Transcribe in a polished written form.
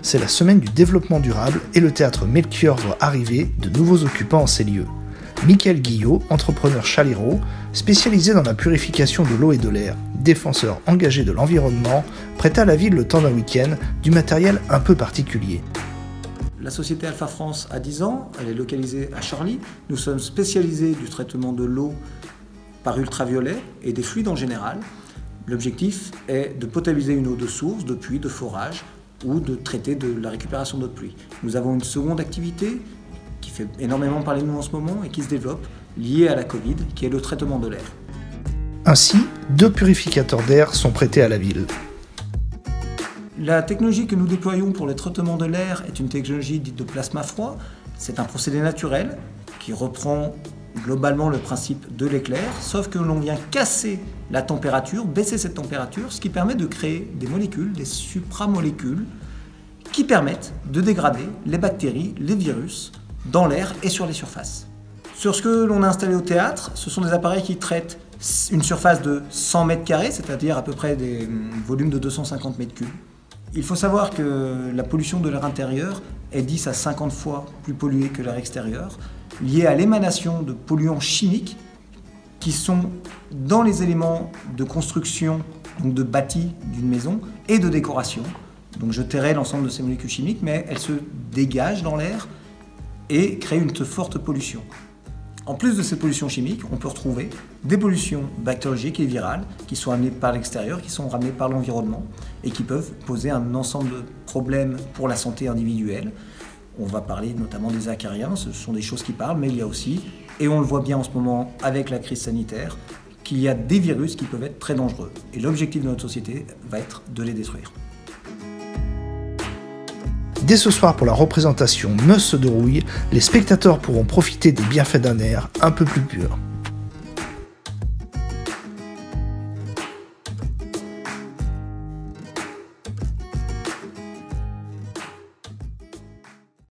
c'est la semaine du développement durable et le théâtre Melchior voit arriver de nouveaux occupants en ces lieux. Mickaël Guillot, entrepreneur chaleiro, spécialisé dans la purification de l'eau et de l'air, défenseur engagé de l'environnement, prêta à la ville le temps d'un week-end du matériel un peu particulier. La société Alpha France a 10 ans, elle est localisée à Charly. Nous sommes spécialisés du traitement de l'eau par ultraviolet et des fluides en général. L'objectif est de potabiliser une eau de source, de puits, de forage ou de traiter de la récupération d'eau de pluie. Nous avons une seconde activité qui fait énormément parler de nous en ce moment et qui se développe, liée à la Covid, qui est le traitement de l'air. Ainsi, 2 purificateurs d'air sont prêtés à la ville. La technologie que nous déployons pour le traitement de l'air est une technologie dite de plasma froid. C'est un procédé naturel qui reprend globalement le principe de l'éclair, sauf que l'on vient casser la température, baisser cette température, ce qui permet de créer des molécules, des supramolécules, qui permettent de dégrader les bactéries, les virus, dans l'air et sur les surfaces. Sur ce que l'on a installé au théâtre, ce sont des appareils qui traitent une surface de 100 mètres carrés, c'est-à-dire à peu près des volumes de 250 mètres cubes. Il faut savoir que la pollution de l'air intérieur est 10 à 50 fois plus polluée que l'air extérieur, liée à l'émanation de polluants chimiques qui sont dans les éléments de construction, donc de bâti d'une maison et de décoration. Donc je tairai l'ensemble de ces molécules chimiques, mais elles se dégagent dans l'air et créent une forte pollution. En plus de ces pollutions chimiques, on peut retrouver des pollutions bactériologiques et virales qui sont amenées par l'extérieur, qui sont ramenées par l'environnement et qui peuvent poser un ensemble de problèmes pour la santé individuelle. On va parler notamment des acariens, ce sont des choses qui parlent, mais il y a aussi, et on le voit bien en ce moment avec la crise sanitaire, qu'il y a des virus qui peuvent être très dangereux. Et l'objectif de notre société va être de les détruire. Dès ce soir pour la représentation Meusse de Rouille, les spectateurs pourront profiter des bienfaits d'un air un peu plus pur.